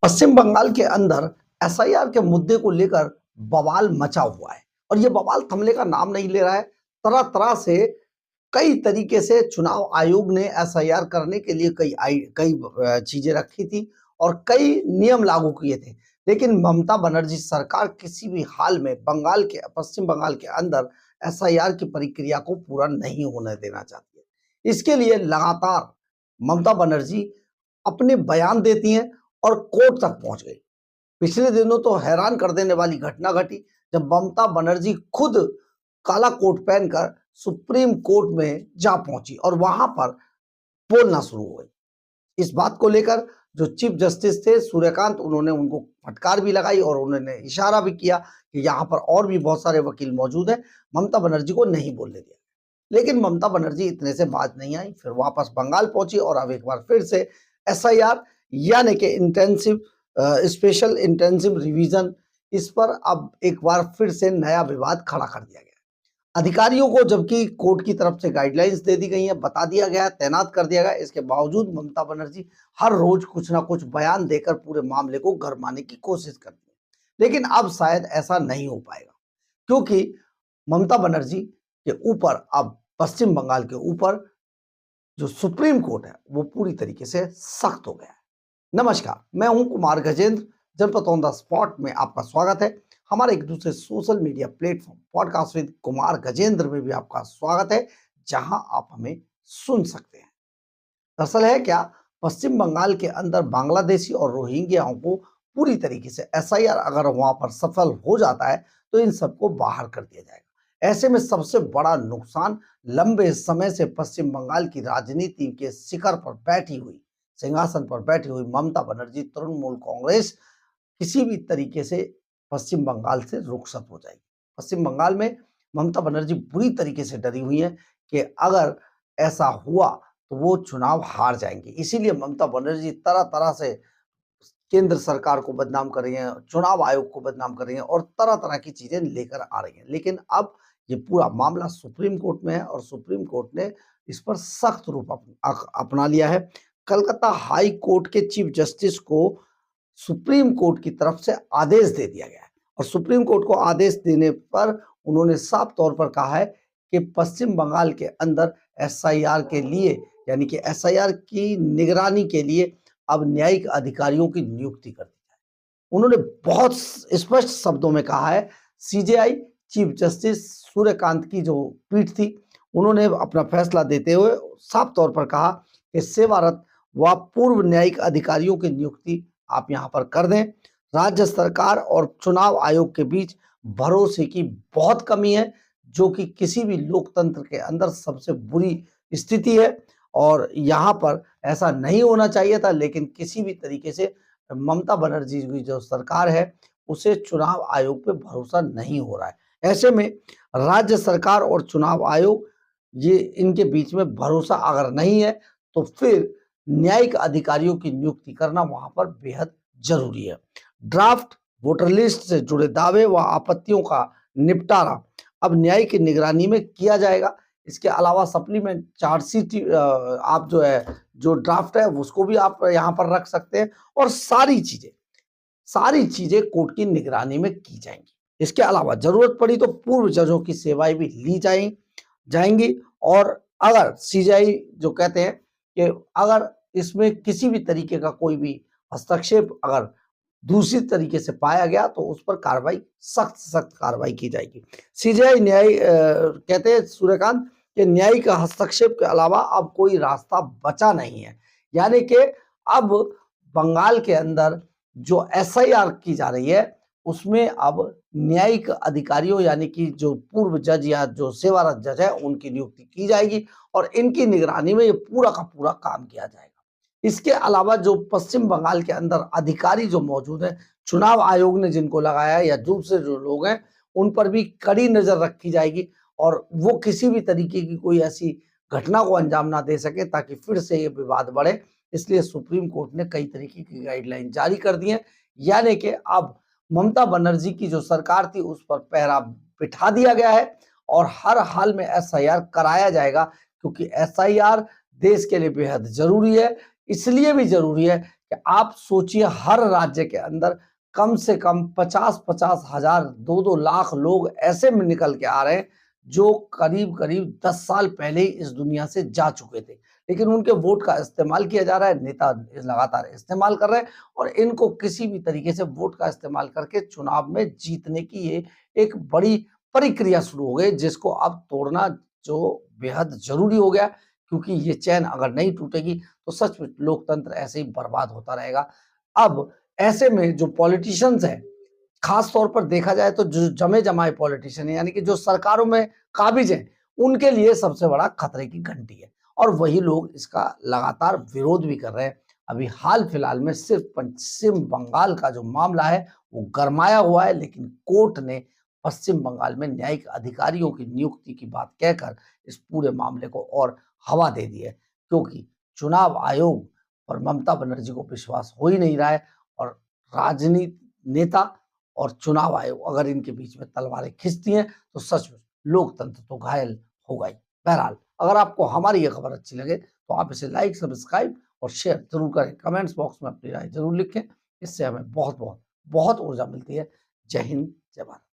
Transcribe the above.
पश्चिम बंगाल के अंदर एसआईआर के मुद्दे को लेकर बवाल मचा हुआ है और ये बवाल थमने का नाम नहीं ले रहा है। तरह तरह से कई तरीके से चुनाव आयोग ने एसआईआर करने के लिए कई चीजें रखी थी और कई नियम लागू किए थे। लेकिन ममता बनर्जी सरकार किसी भी हाल में पश्चिम बंगाल के अंदर एसआईआर की प्रक्रिया को पूरा नहीं होने देना चाहती है। इसके लिए लगातार ममता बनर्जी अपने बयान देती हैं और कोर्ट तक पहुंच गई। पिछले दिनों तो हैरान कर देने वाली घटना घटी जब ममता बनर्जी खुद काला कोट पहनकर सुप्रीम कोर्ट में जा पहुंची और वहां पर बोलना शुरू हो गई। इस बात को लेकर जो चीफ जस्टिस थे सूर्यकांत, उन्होंने उनको फटकार भी लगाई और उन्होंने इशारा भी किया कि यहाँ पर और भी बहुत सारे वकील मौजूद हैं, ममता बनर्जी को नहीं बोलने दिया। लेकिन ममता बनर्जी इतने से बाज नहीं आई, फिर वापस बंगाल पहुंची और अब एक बार फिर से एसआईआर यानी कि स्पेशल इंटेंसिव रिवीजन, इस पर अब एक बार फिर से नया विवाद खड़ा कर दिया गया। अधिकारियों को जबकि कोर्ट की तरफ से गाइडलाइंस दे दी गई है, बता दिया गया, तैनात कर दिया गया, इसके बावजूद ममता बनर्जी हर रोज कुछ ना कुछ बयान देकर पूरे मामले को गरमाने की कोशिश करती है। लेकिन अब शायद ऐसा नहीं हो पाएगा क्योंकि ममता बनर्जी के ऊपर अब पश्चिम बंगाल के ऊपर जो सुप्रीम कोर्ट है वो पूरी तरीके से सख्त हो गया है। नमस्कार, मैं हूं कुमार गजेंद्र। जनपद ऑन द स्पॉट में आपका स्वागत है। हमारे एक दूसरे social media platform podcast with Kumar Gajendra में भी आपका स्वागत है, जहां आप हमें सुन सकते हैं। दरअसल है क्या, पश्चिम बंगाल के अंदर बांग्लादेशी और रोहिंग्याओं को पूरी तरीके से एसआईआर अगर वहां पर सफल हो जाता है तो इन सबको बाहर कर दिया जाएगा। ऐसे में सबसे बड़ा नुकसान लंबे समय से पश्चिम बंगाल की राजनीति के शिखर पर बैठी हुई, सिंहासन पर बैठी हुई ममता बनर्जी तृणमूल कांग्रेस किसी भी तरीके से पश्चिम बंगाल से रुखसत हो जाएगी। पश्चिम बंगाल में ममता बनर्जी बुरी तरीके से डरी हुई है कि अगर ऐसा हुआ तो वो चुनाव हार जाएंगे। इसीलिए ममता बनर्जी तरह तरह से केंद्र सरकार को बदनाम कर रही हैं, चुनाव आयोग को बदनाम कर रही हैं और तरह तरह की चीजें लेकर आ रही हैं। लेकिन अब ये पूरा मामला सुप्रीम कोर्ट में है और सुप्रीम कोर्ट ने इस पर सख्त रूप अपना लिया है। कलकत्ता हाई कोर्ट के चीफ जस्टिस को सुप्रीम कोर्ट की तरफ से आदेश दे दिया गया है और सुप्रीम कोर्ट को आदेश देने पर उन्होंने साफ तौर पर कहा है कि पश्चिम बंगाल के अंदर एसआईआर के लिए, यानी कि एसआईआर की निगरानी के लिए अब न्यायिक अधिकारियों की नियुक्ति कर दी जाए। उन्होंने बहुत स्पष्ट शब्दों में कहा है। सीजेआई चीफ जस्टिस सूर्यकांत की जो पीठ थी, उन्होंने अपना फैसला देते हुए साफ तौर पर कहा कि सेवारत व पूर्व न्यायिक अधिकारियों की नियुक्ति आप यहां पर कर दें। राज्य सरकार और चुनाव आयोग के बीच भरोसे की बहुत कमी है, जो कि किसी भी लोकतंत्र के अंदर सबसे बुरी स्थिति है और यहाँ पर ऐसा नहीं होना चाहिए था। लेकिन किसी भी तरीके से ममता बनर्जी की जो सरकार है उसे चुनाव आयोग पे भरोसा नहीं हो रहा है। ऐसे में राज्य सरकार और चुनाव आयोग, ये इनके बीच में भरोसा अगर नहीं है तो फिर न्यायिक अधिकारियों की नियुक्ति करना वहां पर बेहद जरूरी है। ड्राफ्ट वोटर लिस्ट से जुड़े दावे व आपत्तियों का निपटारा अब न्यायिक की निगरानी में किया जाएगा। इसके अलावा सप्लीमेंट चार्जशीट आप जो ड्राफ्ट है उसको भी आप यहाँ पर रख सकते हैं और सारी चीजें कोर्ट की निगरानी में की जाएंगी। इसके अलावा जरूरत पड़ी तो पूर्व जजों की सेवाएं भी ली जाएंगी और अगर सीजेआई जो कहते हैं कि अगर इसमें किसी भी तरीके का कोई भी हस्तक्षेप अगर दूसरी तरीके से पाया गया तो उस पर कार्रवाई, सख्त कार्रवाई की जाएगी। सीजेआई कहते हैं सूर्यकांत कि न्यायिक हस्तक्षेप के अलावा अब कोई रास्ता बचा नहीं है। यानी कि अब बंगाल के अंदर जो एसआईआर की जा रही है उसमें अब न्यायिक अधिकारियों यानी कि जो पूर्व जज या जो सेवारत जज है उनकी नियुक्ति की जाएगी और इनकी निगरानी में ये पूरा का पूरा काम किया जाएगा। इसके अलावा जो पश्चिम बंगाल के अंदर अधिकारी जो मौजूद हैं, चुनाव आयोग ने जिनको लगाया है या दूसरे जो लोग हैं, उन पर भी कड़ी नजर रखी जाएगी और वो किसी भी तरीके की कोई ऐसी घटना को अंजाम ना दे सके ताकि फिर से ये विवाद बढ़े। इसलिए सुप्रीम कोर्ट ने कई तरीके की गाइडलाइन जारी कर दी है। यानी कि अब ममता बनर्जी की जो सरकार थी उस पर पहरा बिठा दिया गया है और हर हाल में एसआईआर कराया जाएगा, क्योंकि एसआईआर देश के लिए बेहद जरूरी है। इसलिए भी जरूरी है कि कि आप सोचिए हर राज्य के अंदर कम से कम 50-50 हजार, 2-2 लाख लोग ऐसे में निकल के आ रहे हैं जो करीब-करीब 10 साल पहले ही इस दुनिया से जा चुके थे। लेकिन उनके वोट का इस्तेमाल किया जा रहा है, नेता लगातार इस्तेमाल कर रहे हैं और इनको किसी भी तरीके से वोट का इस्तेमाल करके चुनाव में जीतने की ये एक बड़ी प्रक्रिया शुरू हो गई, जिसको अब तोड़ना जो बेहद ज़रूरी हो गया, क्योंकि ये चैन अगर नहीं टूटेगी तो सच में लोकतंत्र ऐसे ही बर्बाद होता रहेगा। अब ऐसे में जो पॉलिटिशियंस हैं, खास तौर पर देखा जाए तो जो जमे-जमाए पॉलिटिशियन हैं, यानी कि जो सरकारों में काबिज़ हैं, उनके लिए सबसे बड़ा खतरे की घंटी है और वही लोग इसका लगातार विरोध भी कर रहे हैं। अभी हाल-फिलहाल में सिर्फ पश्चिम बंगाल का जो मामला है, वो गरमाया हुआ है, लेकिन कोर्ट ने पश्चिम बंगाल में न्यायिक अधिकारियों की नियुक्ति की बात कहकर इस पूरे मामले को और हवा दे दी है, क्योंकि चुनाव आयोग और ममता बनर्जी को विश्वास हो ही नहीं रहा है और राजनीति नेता और चुनाव आयोग अगर इनके बीच में तलवारें खिंचती हैं तो सच में लोकतंत्र तो घायल होगा ही। बहरहाल, अगर आपको हमारी ये खबर अच्छी लगे तो आप इसे लाइक, सब्सक्राइब और शेयर जरूर करें। कमेंट्स बॉक्स में अपनी राय जरूर लिखें। इससे हमें बहुत ऊर्जा मिलती है। जय हिंद, जय भारत।